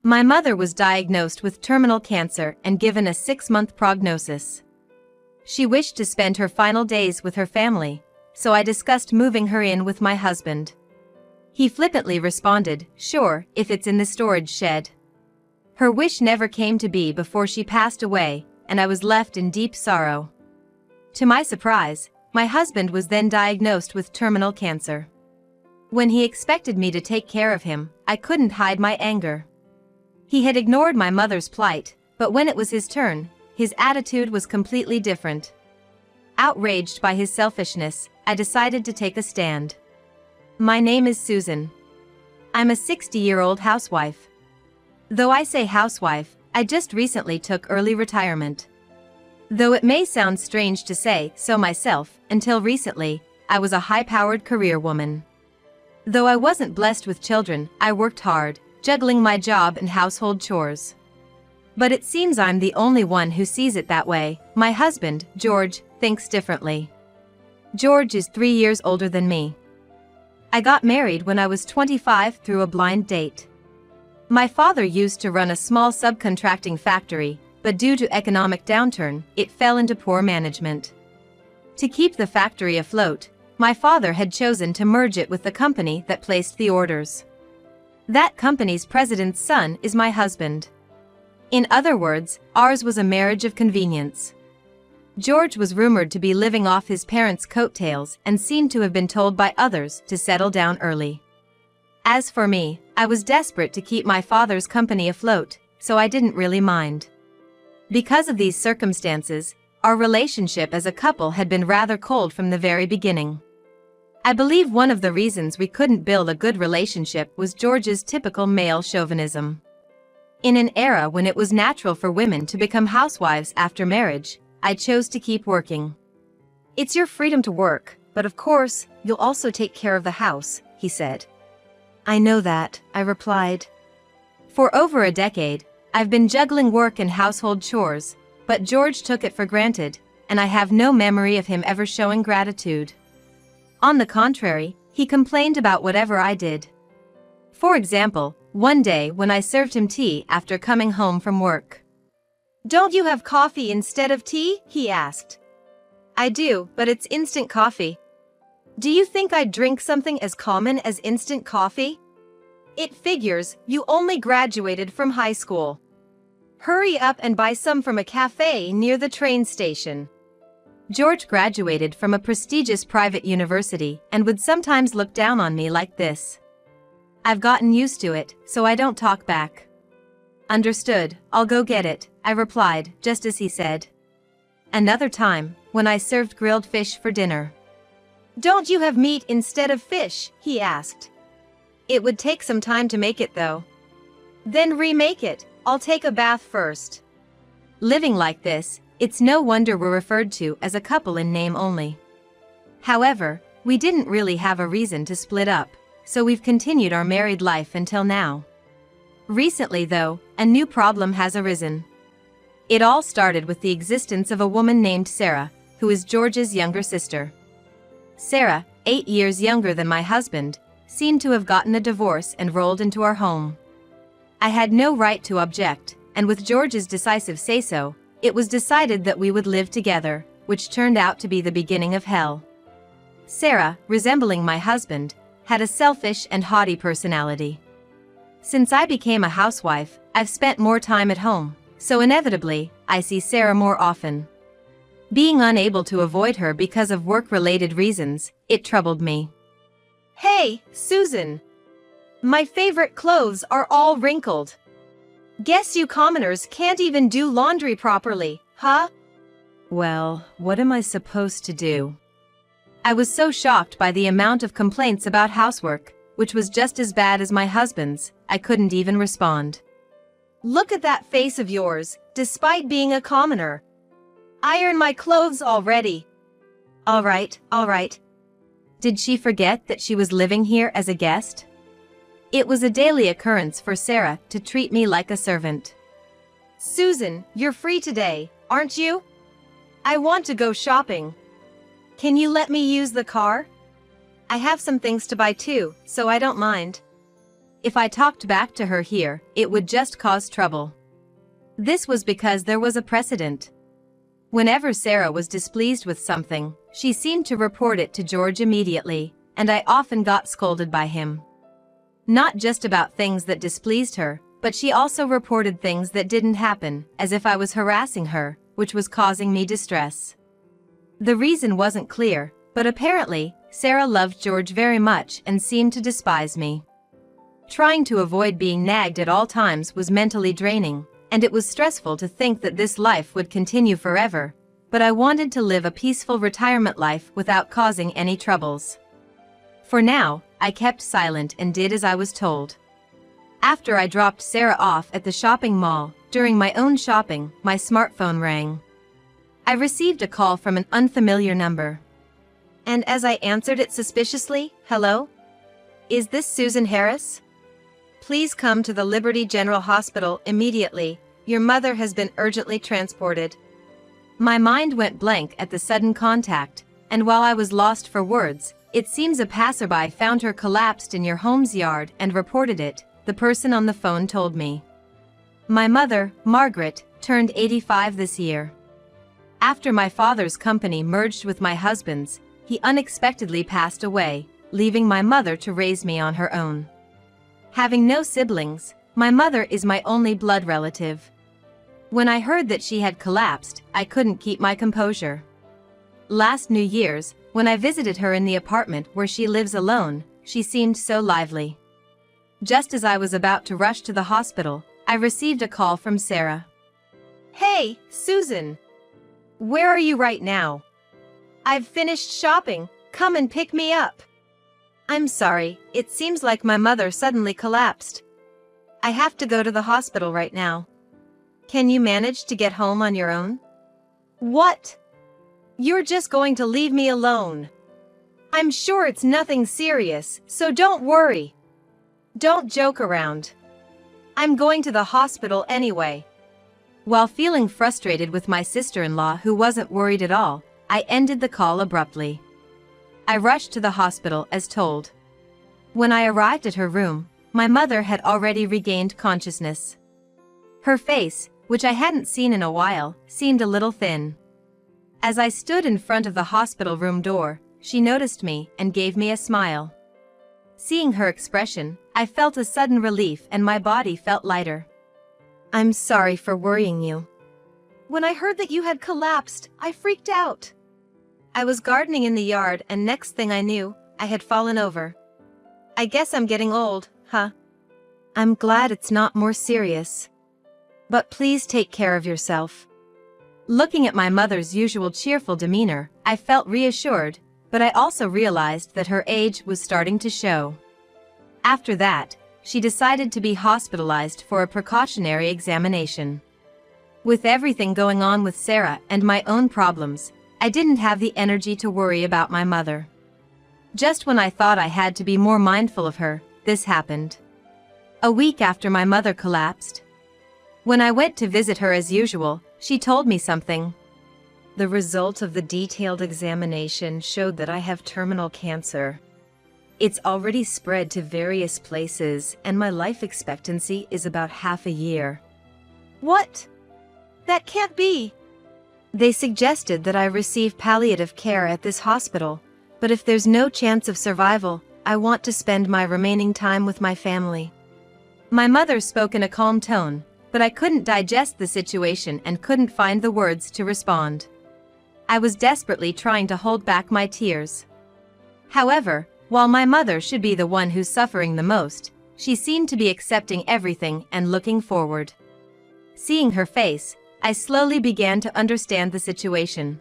My mother was diagnosed with terminal cancer and given a 6-month prognosis. She wished to spend her final days with her family, so I discussed moving her in with my husband. He flippantly responded, "Sure, if it's in the storage shed." Her wish never came to be before she passed away, and I was left in deep sorrow. To my surprise, my husband was then diagnosed with terminal cancer. When he expected me to take care of him, I couldn't hide my anger. He had ignored my mother's plight, but when it was his turn, his attitude was completely different. Outraged by his selfishness, I decided to take a stand. My name is Susan. I'm a 60-year-old housewife. Though I say housewife, I just recently took early retirement. Though it may sound strange to say so myself, until recently, I was a high-powered career woman. Though I wasn't blessed with children, I worked hard, juggling my job and household chores. But it seems I'm the only one who sees it that way. My husband, George, thinks differently. George is 3 years older than me. I got married when I was 25 through a blind date. My father used to run a small subcontracting factory, but due to economic downturn, it fell into poor management. To keep the factory afloat, my father had chosen to merge it with the company that placed the orders. That company's president's son is my husband. In other words, ours was a marriage of convenience. George was rumored to be living off his parents' coattails and seemed to have been told by others to settle down early. As for me, I was desperate to keep my father's company afloat, so I didn't really mind. Because of these circumstances, our relationship as a couple had been rather cold from the very beginning. I believe one of the reasons we couldn't build a good relationship was George's typical male chauvinism. In an era when it was natural for women to become housewives after marriage, I chose to keep working. "It's your freedom to work, but of course, you'll also take care of the house," he said. "I know that," I replied. For over a decade, I've been juggling work and household chores, but George took it for granted, and I have no memory of him ever showing gratitude. On the contrary, he complained about whatever I did. For example, one day when I served him tea after coming home from work. "Don't you have coffee instead of tea?" he asked. "I do, but it's instant coffee." "Do you think I'd drink something as common as instant coffee?" "It figures, you only graduated from high school. Hurry up and buy some from a cafe near the train station." George graduated from a prestigious private university and would sometimes look down on me like this. I've gotten used to it, so I don't talk back. "Understood, I'll go get it," I replied, just as he said. Another time, when I served grilled fish for dinner. "Don't you have meat instead of fish?" he asked. "It would take some time to make it though." "Then remake it, I'll take a bath first." Living like this, it's no wonder we're referred to as a couple in name only. However, we didn't really have a reason to split up, so we've continued our married life until now. Recently though, a new problem has arisen. It all started with the existence of a woman named Sarah, who is George's younger sister. Sarah, 8 years younger than my husband, seemed to have gotten a divorce and rolled into our home. I had no right to object, and with George's decisive say-so, it was decided that we would live together, which turned out to be the beginning of hell. Sarah, resembling my husband, had a selfish and haughty personality. Since I became a housewife, I've spent more time at home, so inevitably, I see Sarah more often. Being unable to avoid her because of work-related reasons, it troubled me. "Hey, Susan! My favorite clothes are all wrinkled. Guess you commoners can't even do laundry properly, huh?" Well, what am I supposed to do? I was so shocked by the amount of complaints about housework, which was just as bad as my husband's, I couldn't even respond. "Look at that face of yours, despite being a commoner. Iron my clothes already." All right. Did she forget that she was living here as a guest? It was a daily occurrence for Sarah to treat me like a servant. "Susan, you're free today, aren't you? I want to go shopping. Can you let me use the car? I have some things to buy too, so I don't mind." If I talked back to her here, it would just cause trouble. This was because there was a precedent. Whenever Sarah was displeased with something, she seemed to report it to George immediately, and I often got scolded by him. Not just about things that displeased her, but she also reported things that didn't happen, as if I was harassing her, which was causing me distress. The reason wasn't clear, but apparently, Sarah loved George very much and seemed to despise me. Trying to avoid being nagged at all times was mentally draining, and it was stressful to think that this life would continue forever, but I wanted to live a peaceful retirement life without causing any troubles. For now, I kept silent and did as I was told. After I dropped Sarah off at the shopping mall, during my own shopping, my smartphone rang. I received a call from an unfamiliar number. And as I answered it suspiciously, "Hello? Is this Susan Harris? Please come to the Liberty General Hospital immediately. Your mother has been urgently transported." My mind went blank at the sudden contact, and while I was lost for words, it seems a passerby found her collapsed in your home's yard and reported it, the person on the phone told me. My mother, Margaret, turned 85 this year. After my father's company merged with my husband's, he unexpectedly passed away, leaving my mother to raise me on her own. Having no siblings, my mother is my only blood relative. When I heard that she had collapsed, I couldn't keep my composure. Last New Year's, when I visited her in the apartment where she lives alone, she seemed so lively. Just as I was about to rush to the hospital, I received a call from Sarah. "Hey, Susan! Where are you right now? I've finished shopping, come and pick me up." "I'm sorry, it seems like my mother suddenly collapsed. I have to go to the hospital right now. Can you manage to get home on your own?" "What? You're just going to leave me alone? I'm sure it's nothing serious, so don't worry. Don't joke around. I'm going to the hospital anyway." While feeling frustrated with my sister-in-law who wasn't worried at all, I ended the call abruptly. I rushed to the hospital as told. When I arrived at her room, my mother had already regained consciousness. Her face, which I hadn't seen in a while, seemed a little thin. As I stood in front of the hospital room door, she noticed me and gave me a smile. Seeing her expression, I felt a sudden relief and my body felt lighter. "I'm sorry for worrying you. When I heard that you had collapsed, I freaked out. I was gardening in the yard and next thing I knew, I had fallen over. I guess I'm getting old, huh? I'm glad it's not more serious. But please take care of yourself." Looking at my mother's usual cheerful demeanor, I felt reassured, but I also realized that her age was starting to show. After that, she decided to be hospitalized for a precautionary examination. With everything going on with Sarah and my own problems, I didn't have the energy to worry about my mother. Just when I thought I had to be more mindful of her, this happened. A week after my mother collapsed. When I went to visit her as usual, she told me something. "The result of the detailed examination showed that I have terminal cancer. It's already spread to various places and my life expectancy is about half a year." "What? That can't be." "They suggested that I receive palliative care at this hospital, but if there's no chance of survival, I want to spend my remaining time with my family." My mother spoke in a calm tone, but I couldn't digest the situation and couldn't find the words to respond. I was desperately trying to hold back my tears. However, while my mother should be the one who's suffering the most, she seemed to be accepting everything and looking forward. Seeing her face, I slowly began to understand the situation.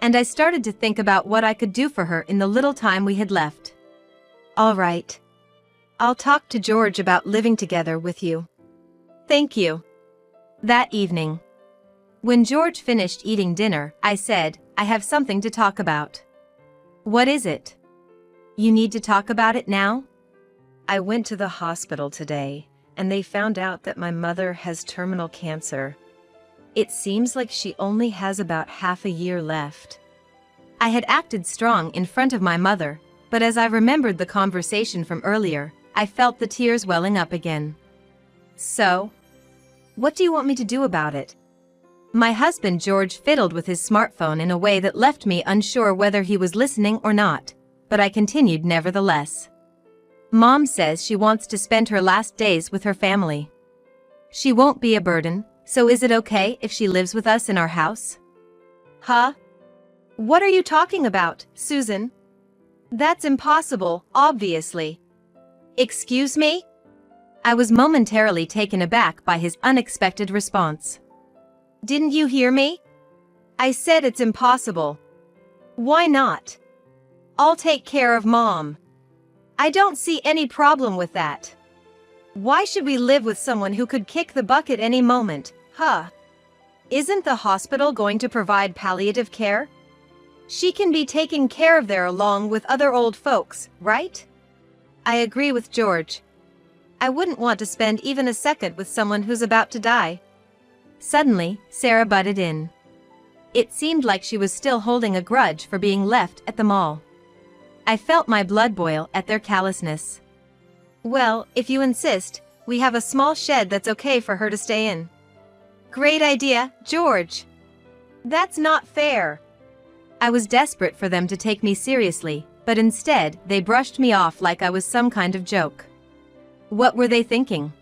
And I started to think about what I could do for her in the little time we had left. "All right. I'll talk to George about living together with you." "Thank you." That evening, when George finished eating dinner, I said, "I have something to talk about." "What is it?" "You need to talk about it now?" "I went to the hospital today, and they found out that my mother has terminal cancer. It seems like she only has about half a year left." I had acted strong in front of my mother, but as I remembered the conversation from earlier, I felt the tears welling up again. So? What do you want me to do about it? My husband George fiddled with his smartphone in a way that left me unsure whether he was listening or not, but I continued nevertheless. Mom says she wants to spend her last days with her family. She won't be a burden, so is it okay if she lives with us in our house? Huh? What are you talking about, Susan? That's impossible, obviously. Excuse me? I was momentarily taken aback by his unexpected response. Didn't you hear me? I said it's impossible. Why not? I'll take care of Mom. I don't see any problem with that. Why should we live with someone who could kick the bucket any moment, huh? Isn't the hospital going to provide palliative care? She can be taken care of there along with other old folks, right? I agree with George. I wouldn't want to spend even a second with someone who's about to die. Suddenly, Sarah butted in. It seemed like she was still holding a grudge for being left at the mall. I felt my blood boil at their callousness. Well, if you insist, we have a small shed that's okay for her to stay in. Great idea, George. That's not fair. I was desperate for them to take me seriously, but instead, they brushed me off like I was some kind of joke. What were they thinking?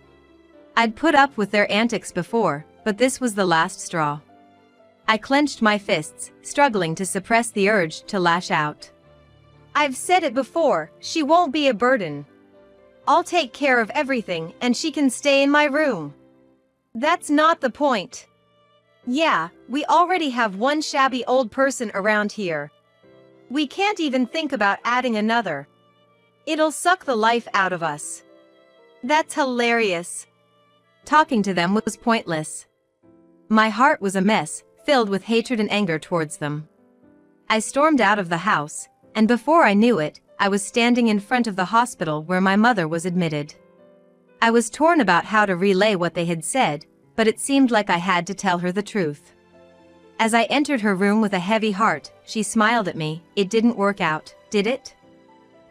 I'd put up with their antics before, but this was the last straw. I clenched my fists, struggling to suppress the urge to lash out. I've said it before, she won't be a burden. I'll take care of everything and she can stay in my room. That's not the point. Yeah, we already have one shabby old person around here. We can't even think about adding another. It'll suck the life out of us. That's hilarious. Talking to them was pointless. My heart was a mess, filled with hatred and anger towards them. I stormed out of the house, and before I knew it, I was standing in front of the hospital where my mother was admitted. I was torn about how to relay what they had said, but it seemed like I had to tell her the truth. As I entered her room with a heavy heart, she smiled at me. It didn't work out, did it?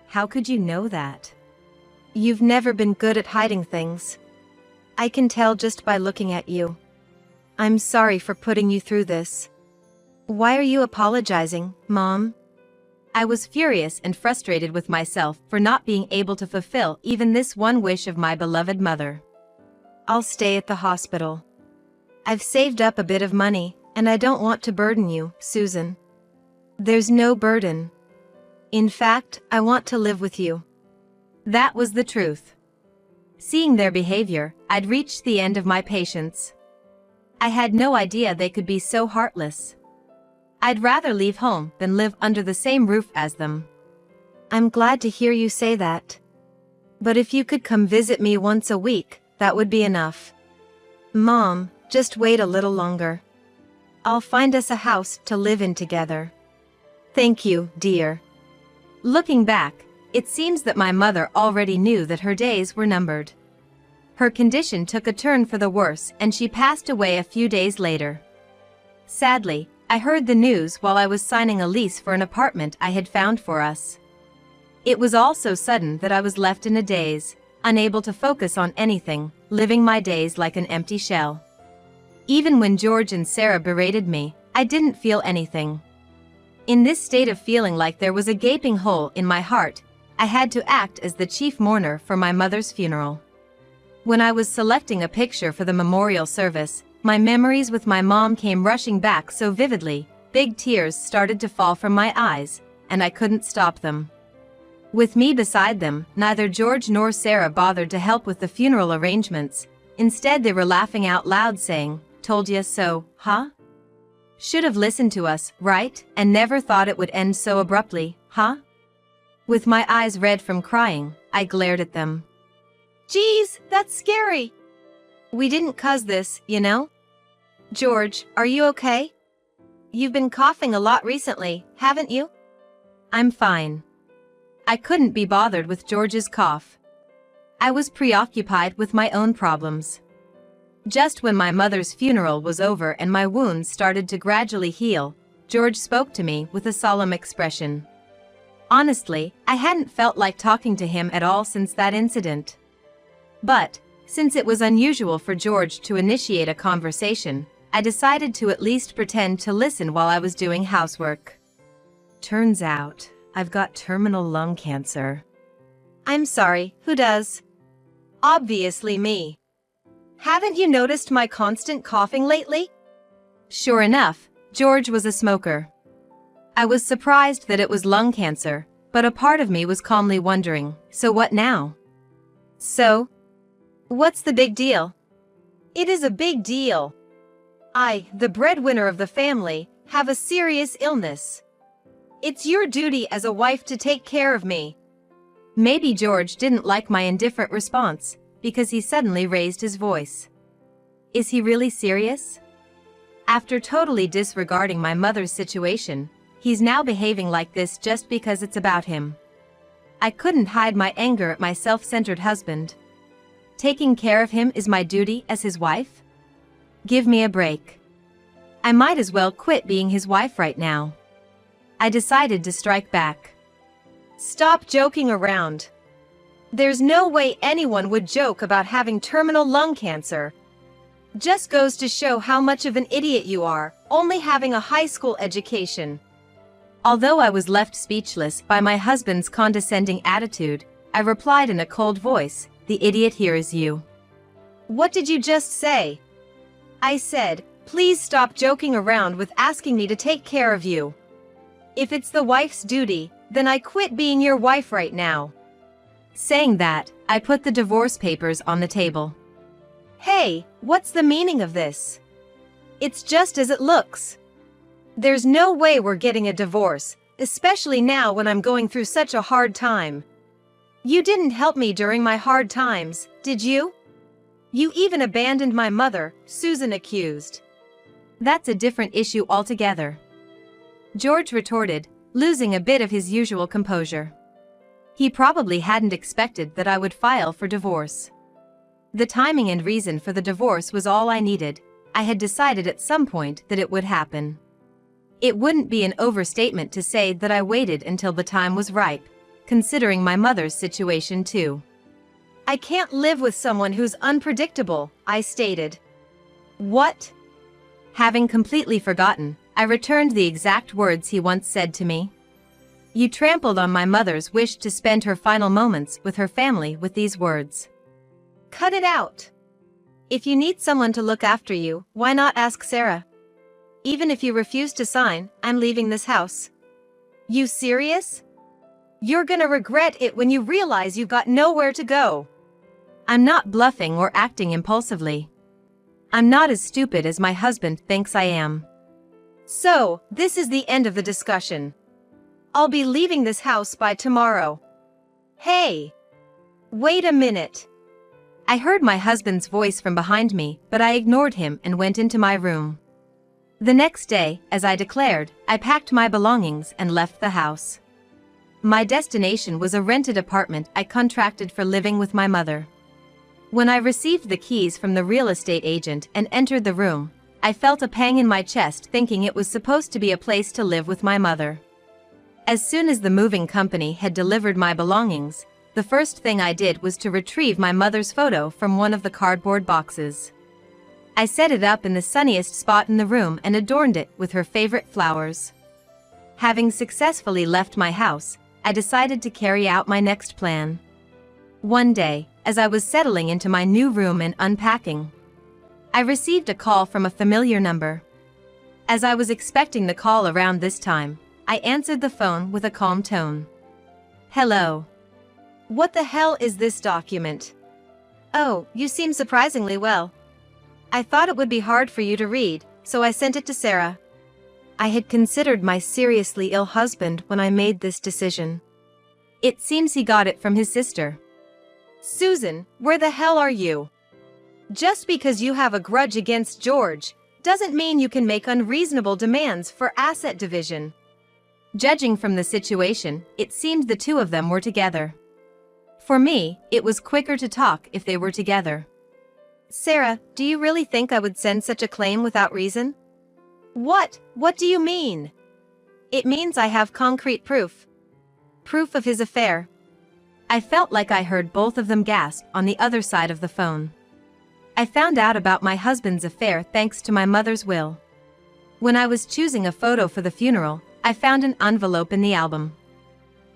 How could you know that? You've never been good at hiding things. I can tell just by looking at you. I'm sorry for putting you through this. Why are you apologizing, Mom? I was furious and frustrated with myself for not being able to fulfill even this one wish of my beloved mother. I'll stay at the hospital. I've saved up a bit of money, and I don't want to burden you, Susan. There's no burden. In fact, I want to live with you. That was the truth. Seeing their behavior, I'd reached the end of my patience. I had no idea they could be so heartless. I'd rather leave home than live under the same roof as them. I'm glad to hear you say that. But if you could come visit me once a week, that would be enough. Mom, just wait a little longer. I'll find us a house to live in together. Thank you, dear. Looking back, it seems that my mother already knew that her days were numbered. Her condition took a turn for the worse and she passed away a few days later. Sadly, I heard the news while I was signing a lease for an apartment I had found for us. It was all so sudden that I was left in a daze, unable to focus on anything, living my days like an empty shell. Even when George and Sarah berated me, I didn't feel anything. In this state of feeling like there was a gaping hole in my heart, I had to act as the chief mourner for my mother's funeral. When I was selecting a picture for the memorial service, my memories with my mom came rushing back so vividly, big tears started to fall from my eyes, and I couldn't stop them. With me beside them, neither George nor Sarah bothered to help with the funeral arrangements. Instead, they were laughing out loud saying, "Told ya so, huh? Should have listened to us, right? And never thought it would end so abruptly, huh?" With my eyes red from crying, I glared at them. Geez, that's scary. We didn't cause this, you know? George, are you okay? You've been coughing a lot recently, haven't you? I'm fine. I couldn't be bothered with George's cough. I was preoccupied with my own problems. Just when my mother's funeral was over and my wounds started to gradually heal, George spoke to me with a solemn expression. Honestly, I hadn't felt like talking to him at all since that incident. But, since it was unusual for George to initiate a conversation, I decided to at least pretend to listen while I was doing housework. Turns out, I've got terminal lung cancer. I'm sorry, who does? Obviously me. Haven't you noticed my constant coughing lately? Sure enough, George was a smoker. I was surprised that it was lung cancer, but a part of me was calmly wondering, so what now? So, what's the big deal? It is a big deal. I, the breadwinner of the family, have a serious illness. It's your duty as a wife to take care of me. Maybe George didn't like my indifferent response, because he suddenly raised his voice. Is he really serious? After totally disregarding my mother's situation, he's now behaving like this just because it's about him. I couldn't hide my anger at my self-centered husband. Taking care of him is my duty as his wife? Give me a break. I might as well quit being his wife right now. I decided to strike back. Stop joking around. There's no way anyone would joke about having terminal lung cancer. Just goes to show how much of an idiot you are, only having a high school education. Although I was left speechless by my husband's condescending attitude, I replied in a cold voice, "The idiot here is you." What did you just say? I said, please stop joking around with asking me to take care of you. If it's the wife's duty, then I quit being your wife right now. Saying that, I put the divorce papers on the table. Hey, what's the meaning of this? It's just as it looks. There's no way we're getting a divorce, especially now when I'm going through such a hard time. You didn't help me during my hard times, did you? You even abandoned my mother, Susan accused. That's a different issue altogether. George retorted, losing a bit of his usual composure. He probably hadn't expected that I would file for divorce. The timing and reason for the divorce was all I needed. I had decided at some point that it would happen. It wouldn't be an overstatement to say that I waited until the time was ripe, considering my mother's situation too. I can't live with someone who's unpredictable, I stated. What? Having completely forgotten, I returned the exact words he once said to me. You trampled on my mother's wish to spend her final moments with her family with these words. Cut it out. If you need someone to look after you, why not ask Sarah? Even if you refuse to sign, I'm leaving this house. You serious? You're gonna regret it when you realize you've got nowhere to go. I'm not bluffing or acting impulsively. I'm not as stupid as my husband thinks I am. So, this is the end of the discussion. I'll be leaving this house by tomorrow. Hey! Wait a minute. I heard my husband's voice from behind me, but I ignored him and went into my room. The next day, as I declared, I packed my belongings and left the house. My destination was a rented apartment I contracted for living with my mother. When I received the keys from the real estate agent and entered the room, I felt a pang in my chest thinking it was supposed to be a place to live with my mother. As soon as the moving company had delivered my belongings, the first thing I did was to retrieve my mother's photo from one of the cardboard boxes. I set it up in the sunniest spot in the room and adorned it with her favorite flowers. Having successfully left my house, I decided to carry out my next plan. One day, as I was settling into my new room and unpacking, I received a call from a familiar number. As I was expecting the call around this time, I answered the phone with a calm tone. Hello. What the hell is this document? Oh, you seem surprisingly well. I thought it would be hard for you to read, so I sent it to Sarah. I had considered my seriously ill husband when I made this decision. It seems he got it from his sister. Susan, where the hell are you? Just because you have a grudge against George, doesn't mean you can make unreasonable demands for asset division. Judging from the situation, it seemed the two of them were together. For me, it was quicker to talk if they were together. Sarah, do you really think I would send such a claim without reason? What? What do you mean? It means I have concrete proof. Proof of his affair. I felt like I heard both of them gasp on the other side of the phone. I found out about my husband's affair thanks to my mother's will. When I was choosing a photo for the funeral, I found an envelope in the album.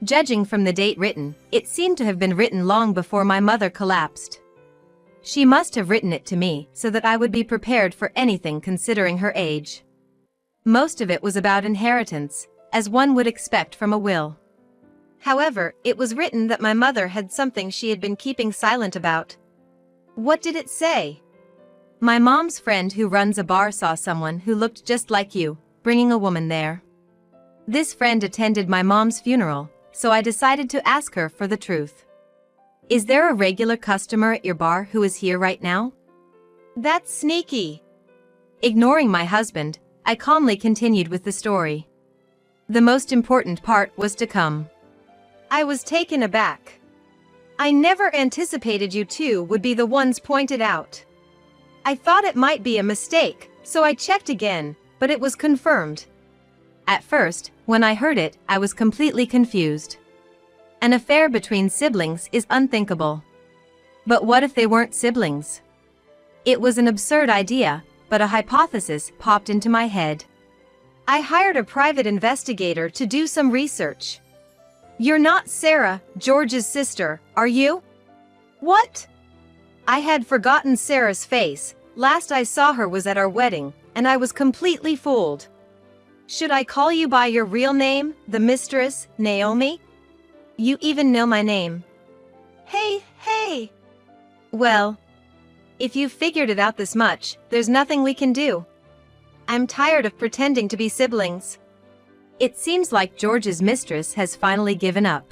Judging from the date written, it seemed to have been written long before my mother collapsed. She must have written it to me so that I would be prepared for anything considering her age. Most of it was about inheritance, as one would expect from a will. However, it was written that my mother had something she had been keeping silent about. What did it say? My mom's friend who runs a bar saw someone who looked just like you, bringing a woman there. This friend attended my mom's funeral, so I decided to ask her for the truth. Is there a regular customer at your bar who is here right now? That's sneaky. Ignoring my husband, I calmly continued with the story. The most important part was to come. I was taken aback. I never anticipated you two would be the ones pointed out. I thought it might be a mistake, so I checked again, but it was confirmed. At first, when I heard it, I was completely confused. An affair between siblings is unthinkable. But what if they weren't siblings? It was an absurd idea, but a hypothesis popped into my head. I hired a private investigator to do some research. You're not Sarah, George's sister, are you? What? I had forgotten Sarah's face. Last I saw her was at our wedding, and I was completely fooled. Should I call you by your real name, the mistress, Naomi? You even know my name. Hey! Well, if you've figured it out this much, there's nothing we can do. I'm tired of pretending to be siblings. It seems like George's mistress has finally given up.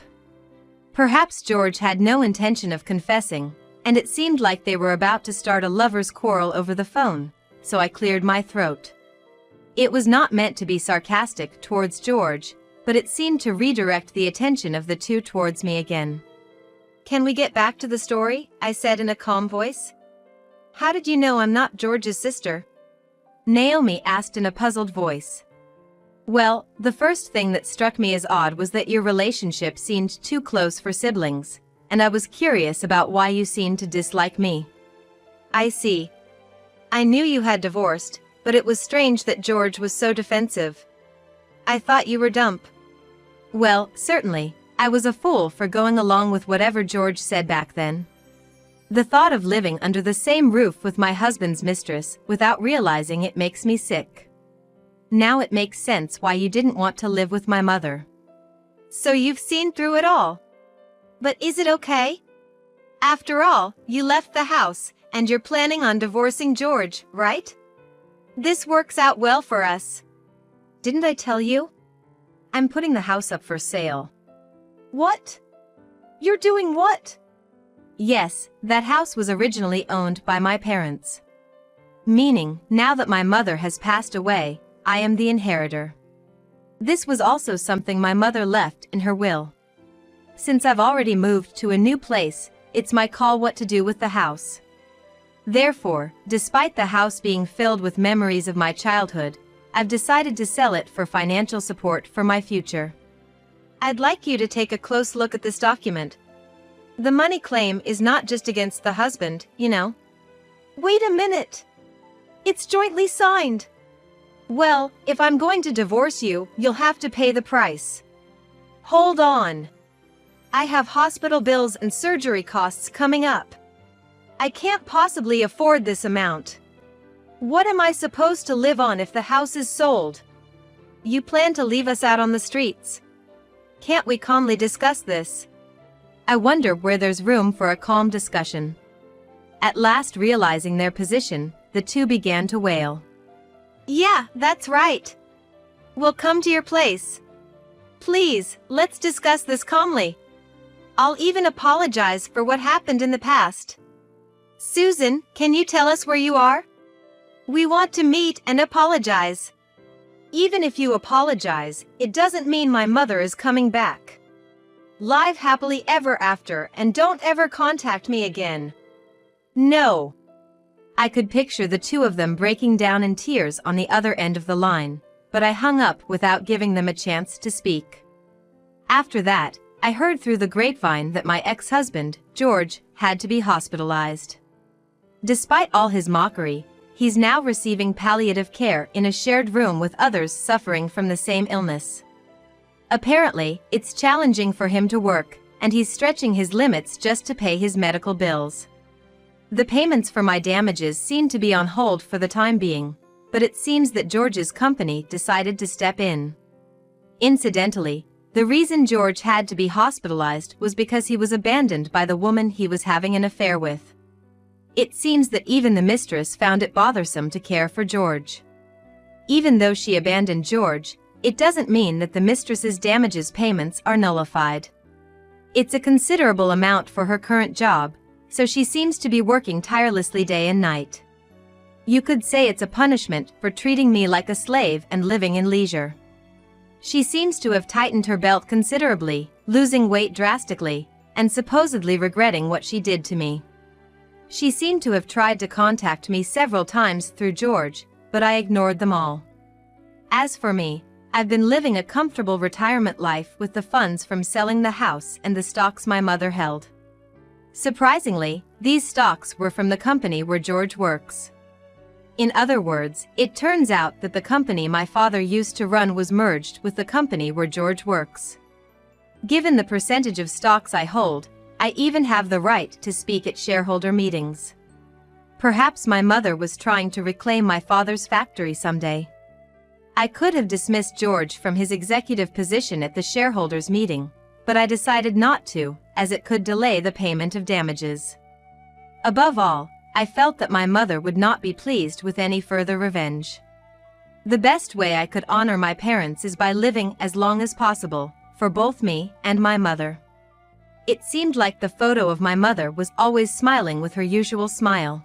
Perhaps George had no intention of confessing, and it seemed like they were about to start a lover's quarrel over the phone, so I cleared my throat. It was not meant to be sarcastic towards George, but it seemed to redirect the attention of the two towards me again. Can we get back to the story? I said in a calm voice. How did you know I'm not George's sister? Naomi asked in a puzzled voice. Well, the first thing that struck me as odd was that your relationship seemed too close for siblings, and I was curious about why you seemed to dislike me. I see. I knew you had divorced, but it was strange that George was so defensive. I thought you were dumb. Well, certainly, I was a fool for going along with whatever George said back then. The thought of living under the same roof with my husband's mistress without realizing it makes me sick. Now it makes sense why you didn't want to live with my mother. So you've seen through it all. But is it okay? After all, you left the house, and you're planning on divorcing George, right? This works out well for us. Didn't I tell you? I'm putting the house up for sale. What? You're doing what? Yes, that house was originally owned by my parents. Meaning, now that my mother has passed away, I am the inheritor. This was also something my mother left in her will. Since I've already moved to a new place, it's my call what to do with the house. Therefore, despite the house being filled with memories of my childhood, I've decided to sell it for financial support for my future. I'd like you to take a close look at this document. The money claim is not just against the husband, you know. Wait a minute. It's jointly signed. Well, if I'm going to divorce you, you'll have to pay the price. Hold on. I have hospital bills and surgery costs coming up. I can't possibly afford this amount. What am I supposed to live on if the house is sold? You plan to leave us out on the streets? Can't we calmly discuss this? I wonder where there's room for a calm discussion. At last realizing their position, the two began to wail. Yeah, that's right. We'll come to your place. Please, let's discuss this calmly. I'll even apologize for what happened in the past. Susan, can you tell us where you are? We want to meet and apologize. Even if you apologize, it doesn't mean my mother is coming back. Live happily ever after and don't ever contact me again. No. I could picture the two of them breaking down in tears on the other end of the line, but I hung up without giving them a chance to speak. After that, I heard through the grapevine that my ex-husband, George, had to be hospitalized. Despite all his mockery, he's now receiving palliative care in a shared room with others suffering from the same illness. Apparently, it's challenging for him to work, and he's stretching his limits just to pay his medical bills. The payments for my damages seem to be on hold for the time being, but it seems that George's company decided to step in. Incidentally, the reason George had to be hospitalized was because he was abandoned by the woman he was having an affair with. It seems that even the mistress found it bothersome to care for George. Even though she abandoned George, it doesn't mean that the mistress's damages payments are nullified. It's a considerable amount for her current job, so she seems to be working tirelessly day and night. You could say it's a punishment for treating me like a slave and living in leisure. She seems to have tightened her belt considerably, losing weight drastically, and supposedly regretting what she did to me. She seemed to have tried to contact me several times through George, but I ignored them all. As for me, I've been living a comfortable retirement life with the funds from selling the house and the stocks my mother held. Surprisingly, these stocks were from the company where George works. In other words, it turns out that the company my father used to run was merged with the company where George works. Given the percentage of stocks I hold, I even have the right to speak at shareholder meetings. Perhaps my mother was trying to reclaim my father's factory someday. I could have dismissed George from his executive position at the shareholders' meeting, but I decided not to, as it could delay the payment of damages. Above all, I felt that my mother would not be pleased with any further revenge. The best way I could honor my parents is by living as long as possible, for both me and my mother. It seemed like the photo of my mother was always smiling with her usual smile.